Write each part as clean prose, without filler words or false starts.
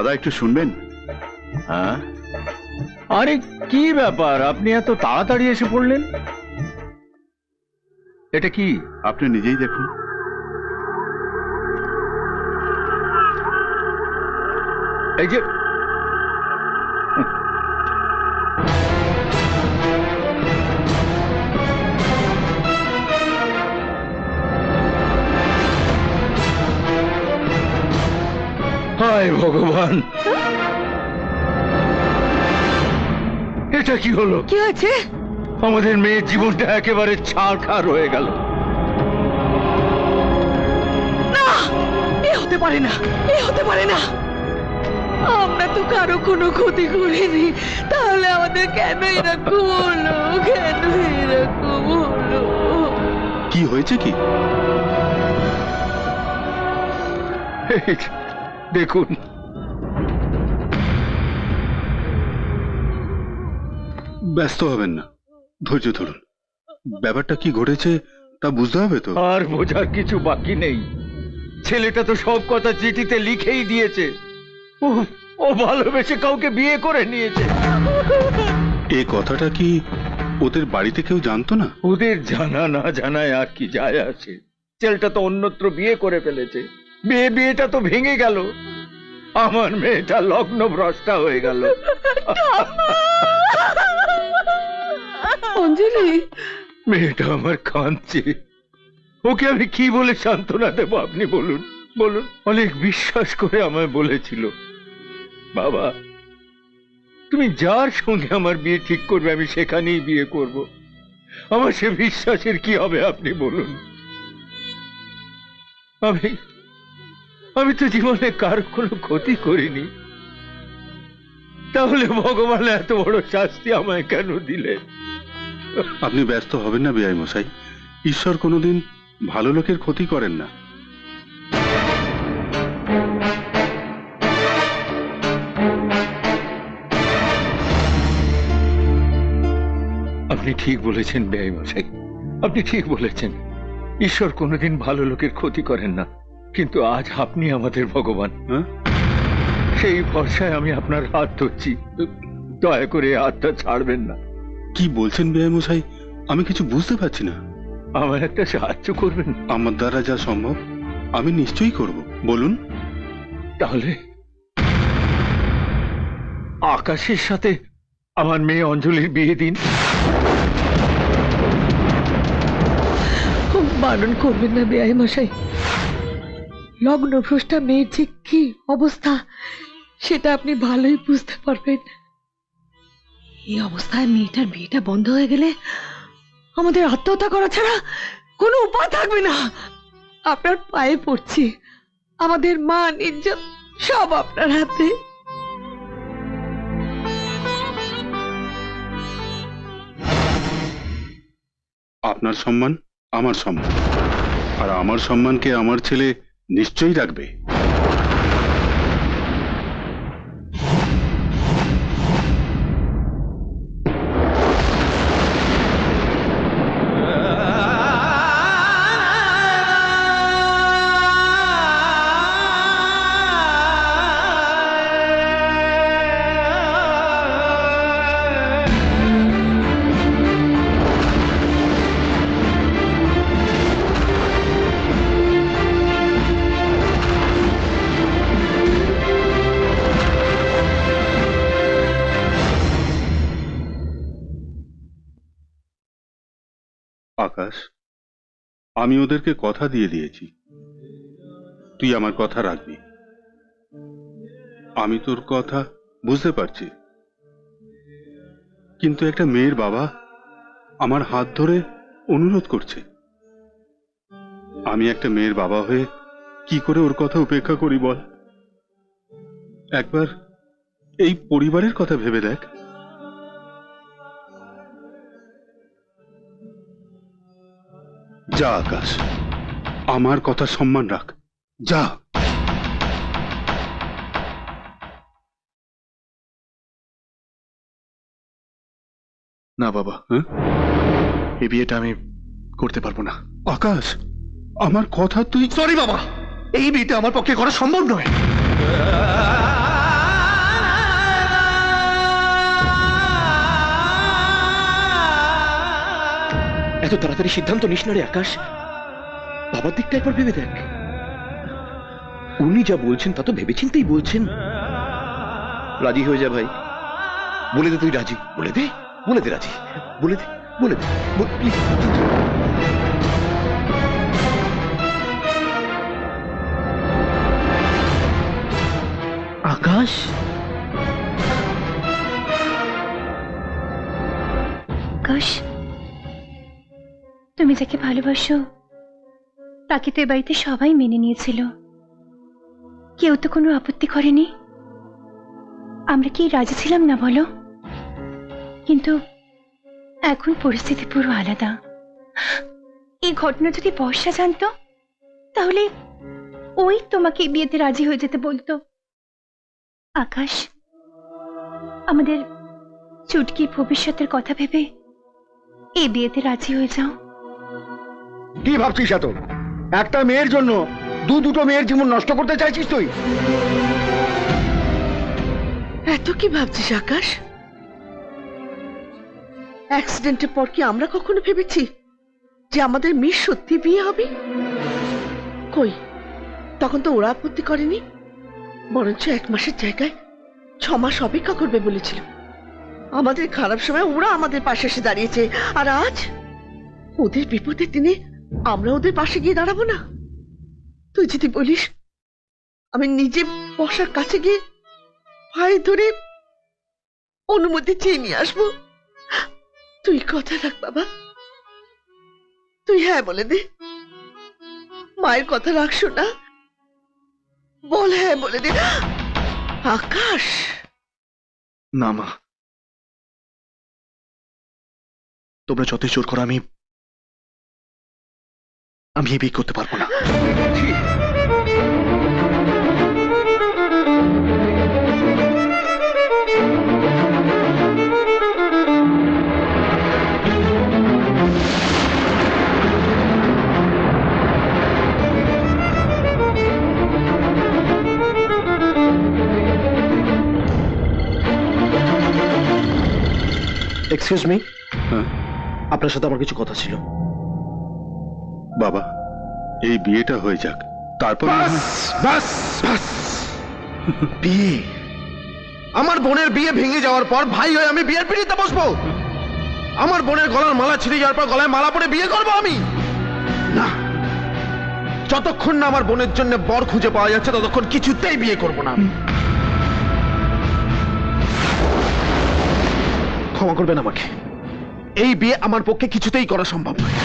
দাদা একটু শুনবেন? হ্যাঁ, আরে কি ব্যাপার, আপনি এত তাড়াতাড়ি এসে পড়লেন? এটা কি? আপনি নিজেই দেখুন। এই যে হায় ভগবান, এটা কি হলো? কি হয়েছে? আমাদের মেয়ের জীবনটা একেবারে ছারখার হয়ে গেল। না, এ হতে পারে না, এ হতে পারে না। আমরা তো কারো কোনো ক্ষতি করিনি, তাহলে আমাদের কেন এরকম হলো? কেন এরকম হলো? কি হয়েছে কি? এই দেখুন, ব্যস্ত হবেন না, ধৈর্য ধরুন। ব্যাপারটা কি ঘটেছে তা বুঝতে হবে তো। আর বোঝার কিছু বাকি নেই। ছেলেটা তো সব কথা চিঠিতে লিখেই দিয়েছে। ও ও ভালোবেসে কাউকে বিয়ে করে নিয়েছে। এই কথাটা কি ওদের বাড়িতে কেউ জানতো না? ওদের জানা না জানায় আর কি যায় আসে? ছেলেটা তো অন্যত্র বিয়ে করে ফেলেছে। বিয়েটা তো ভেঙে গেল। আমার মেয়েটা লগ্ন ভ্রষ্টা হয়ে গেল। অঞ্জলি, মেয়েটা আমার কাঁদছে। ওকে আমি কি বলে সান্ত্বনা দেবো আপনি বলুন বলুন। অনেক বিশ্বাস করে আমায় বলেছিল, বাবা তুমি যার সঙ্গে আমার বিয়ে ঠিক করবে আমি সেখানেই বিয়ে করব। আমার সে বিশ্বাসের কি হবে আপনি বলুন। আমি তো জীবনে কার কোনো ক্ষতি করিনি, তাহলে ভগবান এত বড় শাস্তি আমায় কেন দিলে? আপনি ব্যস্ত হবেন না বেআই মশাই, ঈশ্বর কোনোদিন ভালো লোকের ক্ষতি করেন না। আপনি ঠিক বলেছেন বেআই মশাই, আপনি ঠিক বলেছেন। ঈশ্বর কোনোদিন ভালো লোকের ক্ষতি করেন না, কিন্তু আজ আপনি আমাদের ভগবান। হ্যাঁ? সেই ভরসায় আমি আপনার হাত ধরছি, দয়া করে হাতটা ছাড়বেন না। কি বলছেন বেআই মশাই? আমি কিছু বুঝতে পারছি না। আমার একটা সাহায্য করবেন? আমার দ্বারা যা সম্ভব আমি নিশ্চয়ই করব, বলুন। তাহলে আকাশের সাথে আমার মেয়ে অঞ্জলির বিয়ে দিন। বারণ করবেন না বেআই মশাই। লগ্ন ভ্রষ্টা মেয়ের যে কি অবস্থা সেটা আপনি ভালোই বুঝতে পারবেন। এই অবস্থায় মেয়েটার বিয়েটা বন্ধ হয়ে গেলে আমাদের আত্মহত্যা করা ছাড়া কোনো উপায় থাকবে না। আপনার পায়ে পড়ছি, আমাদের মান ইজ্জত সব আপনার হাতে। আপনার সম্মান আমার সম্মান, আর আমার সম্মানকে আমার ছেলে নিশ্চয়ই রাখবে। আকাশ, আমি ওদেরকে কথা দিয়ে দিয়েছি, তুই আমার কথা রাখবি। আমি তোর কথা বুঝতে পারছি, কিন্তু একটা মেয়ের বাবা আমার হাত ধরে অনুরোধ করছে। আমি একটা মেয়ের বাবা হয়ে কি করে ওর কথা উপেক্ষা করি বল? একবার এই পরিবারের কথা ভেবে দেখ। যা আকাশ, আমার কথা সম্মান রাখ, যা। না বাবা, হ্যাঁ? এই বিয়েটা আমি করতে পারবো না। আকাশ, আমার কথা তুই। সরি বাবা, এই বিয়েটা আমার পক্ষে করা সম্ভব নয়। এত তাড়াতাড়ি সিদ্ধান্ত নিস না রে আকাশ। বাবার দিকটা একবার ভেবে দেখ। উনি যা বলছেন তা তো ভেবেচিন্তেই বলছেন। রাজি হয়ে যা ভাই, বলে দে তুই রাজি, বলে দে, বলে দে রাজি, বলে দে, বলে দে, প্লিজ। আকাশ, আকাশ, তুমি যাকে ভালোবাসো তাকে তো এ বাড়িতে সবাই মেনে নিয়েছিল, কেউ তো কোনো আপত্তি করেনি। আমরা কি রাজি ছিলাম না বলো? কিন্তু এখন পরিস্থিতি পুরো আলাদা। এই ঘটনা যদি বর্ষা জানতো তাহলে ওই তোমাকে এই বিয়েতে রাজি হয়ে যেতে বলতো। আকাশ, আমাদের চুটকির ভবিষ্যতের কথা ভেবে এই বিয়েতে রাজি হয়ে যাও। কি ভাবছিস এত? একটা মেয়ের জন্য দুটো মেয়ের জীবন নষ্ট করতে চাইছিস তুই? এত কি ভাবছিস আকাশ? অ্যাক্সিডেন্টের পর কি আমরা কখনো ভেবেছি যে আমাদের মেয়ের সত্যি বিয়ে হবে? কই, তখন তো ওরা আপত্তি করেনি, বরঞ্চ 1 মাসের জায়গায় 6 মাস অপেক্ষা করবে বলেছিল। আমাদের খারাপ সময় ওরা আমাদের পাশে এসে দাঁড়িয়েছে, আর আজ ওদের বিপদের দিনে আমরা ওদের পাশে গিয়ে দাঁড়াবো না? তুই যদি বলিস আমি নিজে বর্ষার কাছে গিয়ে পায়ে ধরে অনুমতি চেয়ে নিয়ে আসবো, তুই কথা রাখ বাবা, তুই হ্যাঁ বলে দে। মায়ের কথা রাখছো না, বল হ্যাঁ বলে দে। আকাশ, না মা, তোমরা যতই জোর করো আমি এই বিয়ে করতে পারবো না। এক্সকিউজ মি, হ্যাঁ আপনার সাথে আমার কিছু কথা ছিল। বাবা, এই বিয়েটা হয়ে যাক, তারপর না হয়- বাস বাস, বিয়ে? আমার বোনের বিয়ে ভেঙে যাওয়ার পর ভাই হয়ে আমি বিয়ের পিড়িতে বসবো? আমার বোনের গলার মালা ছিঁড়ে যাওয়ার পর গলায় মালা পরে বিয়ে করবো আমি? না, যতক্ষণ না আমার বোনের জন্য বর খুঁজে পাওয়া যাচ্ছে ততক্ষণ কিছুতেই বিয়ে করবো না আমি। ক্ষমা করবেন আমাকে, এই বিয়ে আমার পক্ষে কিছুতেই করা সম্ভব নয়।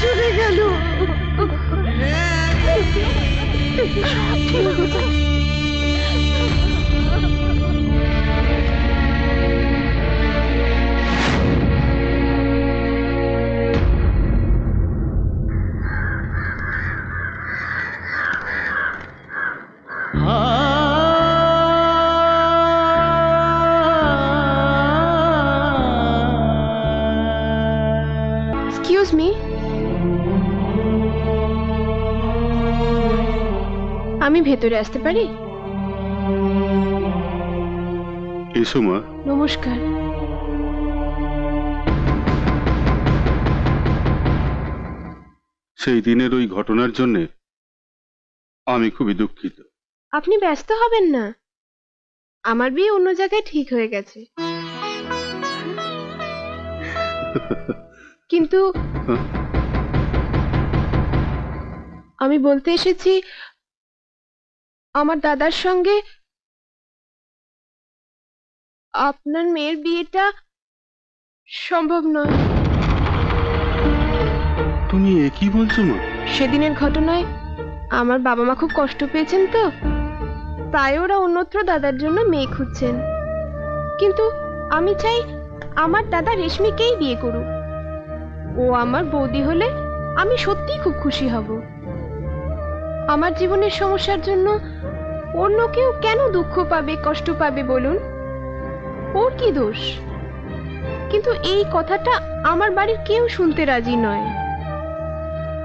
চলে গেল। এক্সকিউজ মি, আমি ভেতরে আসতে পারি? এসো মা। নমস্কার। সেই দিনের ওই ঘটনার জন্য আমি খুবই দুঃখিত। আপনি ব্যস্ত হবেন না, আমার বিয়ে অন্য জায়গায় ঠিক হয়ে গেছে। কিন্তু আমি বলতে এসেছি, আমার দাদার সঙ্গে আপনার মেয়ের বিয়েটা সম্ভব নয়। তুমি এ কি বলছো মা? সেদিনের ঘটনায় আমার বাবা মা খুব কষ্ট পেয়েছেন, তো তাই ওরা অন্যত্র দাদার জন্য মেয়ে খুঁজছেন। কিন্তু আমি চাই আমার দাদা রেশমিকেই বিয়ে করুক। ও আমার বৌদি হলে আমি সত্যিই খুব খুশি হব। আমার জীবনের সমস্যার জন্য অন্য কেউ কেন দুঃখ পাবে, কষ্ট পাবে বলুন? ওর কি দোষ? কিন্তু এই কথাটা আমার বাড়ির কেউ শুনতে রাজি নয়।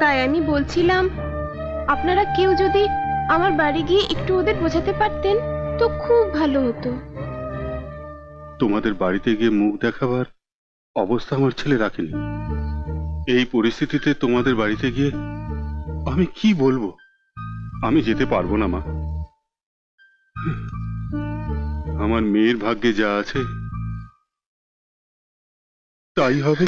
তাই আমি বলছিলাম, আপনারা কেউ যদি আমার বাড়ি গিয়ে একটু ওদের বোঝাতে পারতেন তো খুব ভালো হতো। তোমাদের বাড়িতে গিয়ে মুখ দেখাবার অবস্থা আমার ছেলে রাখেনি। এই পরিস্থিতিতে তোমাদের বাড়িতে গিয়ে আমি কি বলবো? আমি যেতে পারবো না মা। আমার মেয়ের ভাগ্যে যা আছে তাই হবে।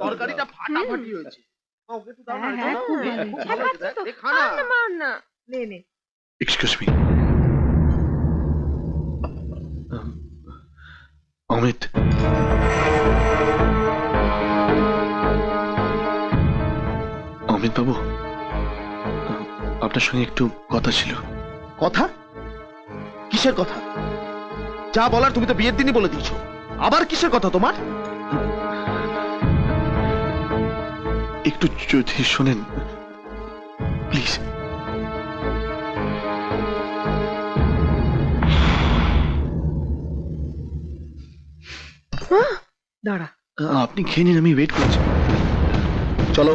তরকারিটা ফাটাফাটি হয়েছে। ওকে একটু দাও না, হ্যাঁ, দাও। খুব এই, ভালো। খুব ভালো হয়েছে, দেখ, এই খা না। মার না। এক্সকিউজ মি, অমিত, অমিত বাবু, আপনার সঙ্গে একটু কথা ছিল। কথা? কিসের কথা? যা বলার তুমি তো বিয়ের দিনই বলে দিয়েছো। আবার কিসের কথা তোমার? একটু যদি শোনেন প্লিজ। দাঁড়া। আপনি খেয়ে নিন, আমি ওয়েট করছি। চলো।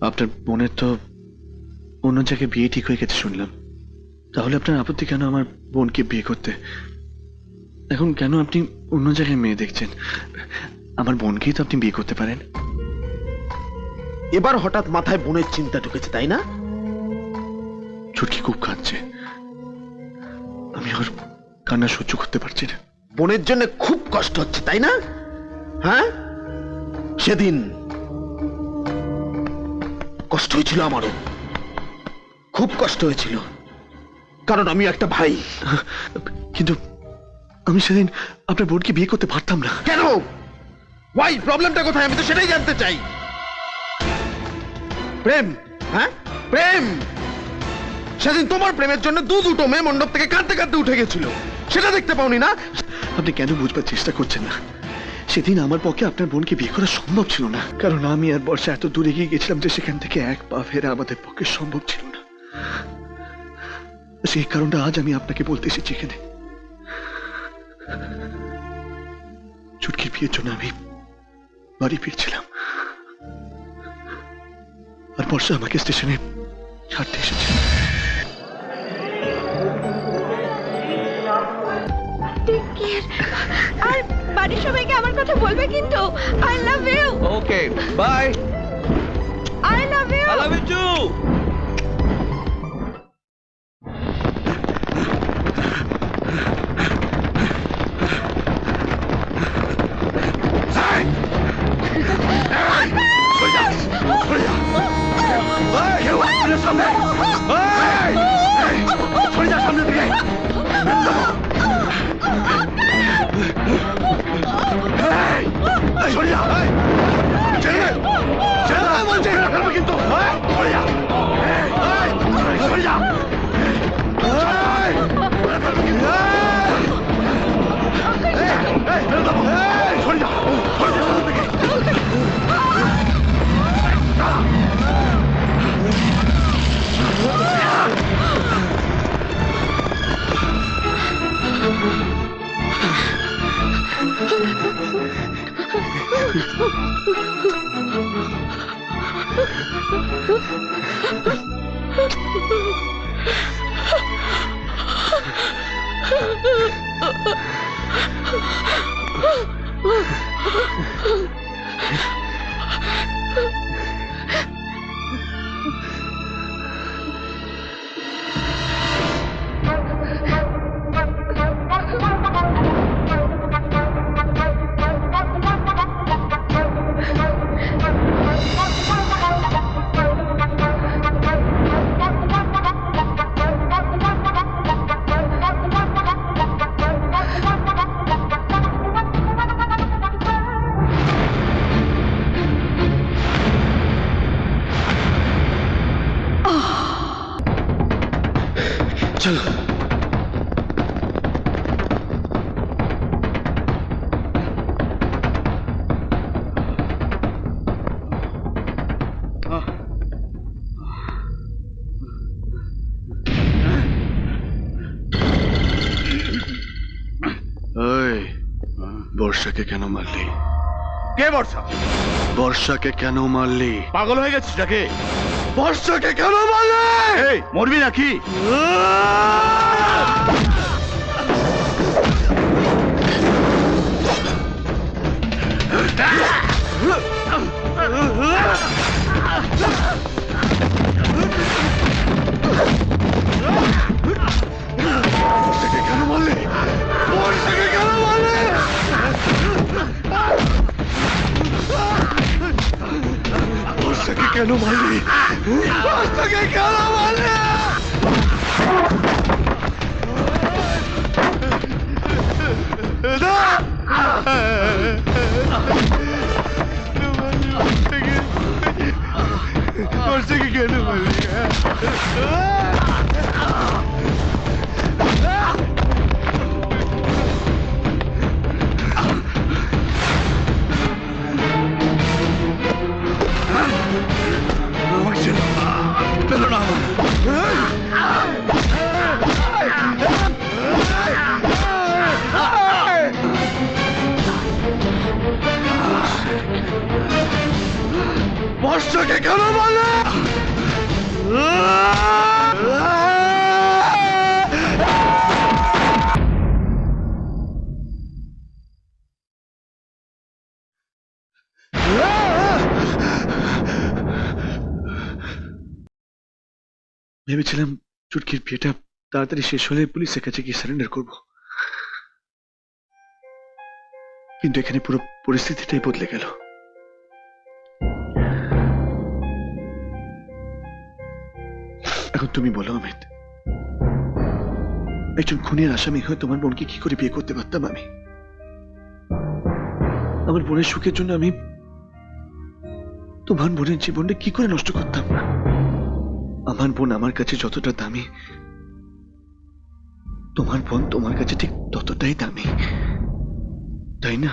আপনার বোনের তো অন্য জায়গায় বিয়ে ঠিক হয়ে গেছে শুনলাম। তাহলে আপনার আপত্তি কেন আমার বোনকে বিয়ে করতে? এখন কেন আপনি অন্য জায়গায় মেয়ে দেখছেন? আমার বোনকেই তো আপনি বিয়ে করতে পারেন। এবার হঠাৎ মাথায় বোনের চিন্তা ঢুকেছে, তাই না? ছুটকি খুব কাঁদছে, আমি ওর কান্না সহ্য করতে পারছি না। বোনের জন্য খুব কষ্ট হচ্ছে, তাই না? হ্যাঁ, সেদিন কষ্ট হয়েছিল, আমারও খুব কষ্ট হয়েছিল, কারণ আমি একটা ভাই। কিন্তু আমি সেদিন আপনার বোনকে বিয়ে করতে পারতাম না। কেন? ওয়াই? প্রবলেমটা কোথায়? আমি তো সেটাই জানতে চাই। প্রেম? হ্যাঁ, প্রেম। সেদিন তোমার প্রেমের জন্য দুটো মেয়ে মণ্ডপ থেকে কাঁদতে কাঁদতে উঠে গেছিল, সেটা দেখতে পাওনি না? আপনি কেন বুঝবার চেষ্টা করছেন না? সেদিন আমার পক্ষে আপনার বোনকে বিয়ে করা সম্ভব ছিল না, কারণ আমি আর বর্ষা এত দূরে গিয়ে গেছিলাম যে সেখান থেকে এক পা ফেরা আমাদের পক্ষে সম্ভব ছিল না। সেই কারণটা আজ আমি আপনাকে বলতে এসেছি এখানে। ছুটকির বিয়ের জন্য আমি বাড়ি ফিরছিলাম, আর বর্ষা আমাকে স্টেশনে ছাড়তে এসেছে। আর বাড়ির সবাইকে আমার কথা বলবে কিন্তু। I love you. Okay, bye. I love you. I love you too. Hey! চলো। ওই, বর্ষাকে কেন মারলি? কে বর্ষা? বর্ষাকে কেন মারলি? পাগল হয়ে গেছিস নাকি? বর্ষাকে কেন মারলি? এই মরবি নাকি? বর্ষাকে কেন মারলি? বর্ষাকে কেন মারলি? বর্ষাকে কেন মারলি? বর্ষাকে কেন মারলি? বর্ষাকে কেন মারলি? পেল না বর্ষাকে কেন বলে? ভেবেছিলাম চুটকির বিয়েটা তাড়াতাড়ি শেষ হলে পুলিশের কাছে গিয়ে সারেন্ডার করব, কিন্তু এখানে পুরো পরিস্থিতিটাই বদলে গেল। এখন তুমি বলো অমিত, একজন খুনের আসামি হয়ে তোমার বোনকে কি করে বিয়ে করতে পারতাম আমি? আমার বোনের সুখের জন্য আমি তোমার বোনের জীবনটা কি করে নষ্ট করতাম? আমার বোন আমার কাছে যতটা দামি, তোমার বোন তোমার কাছে ঠিক ততটাই দামি, তাই না?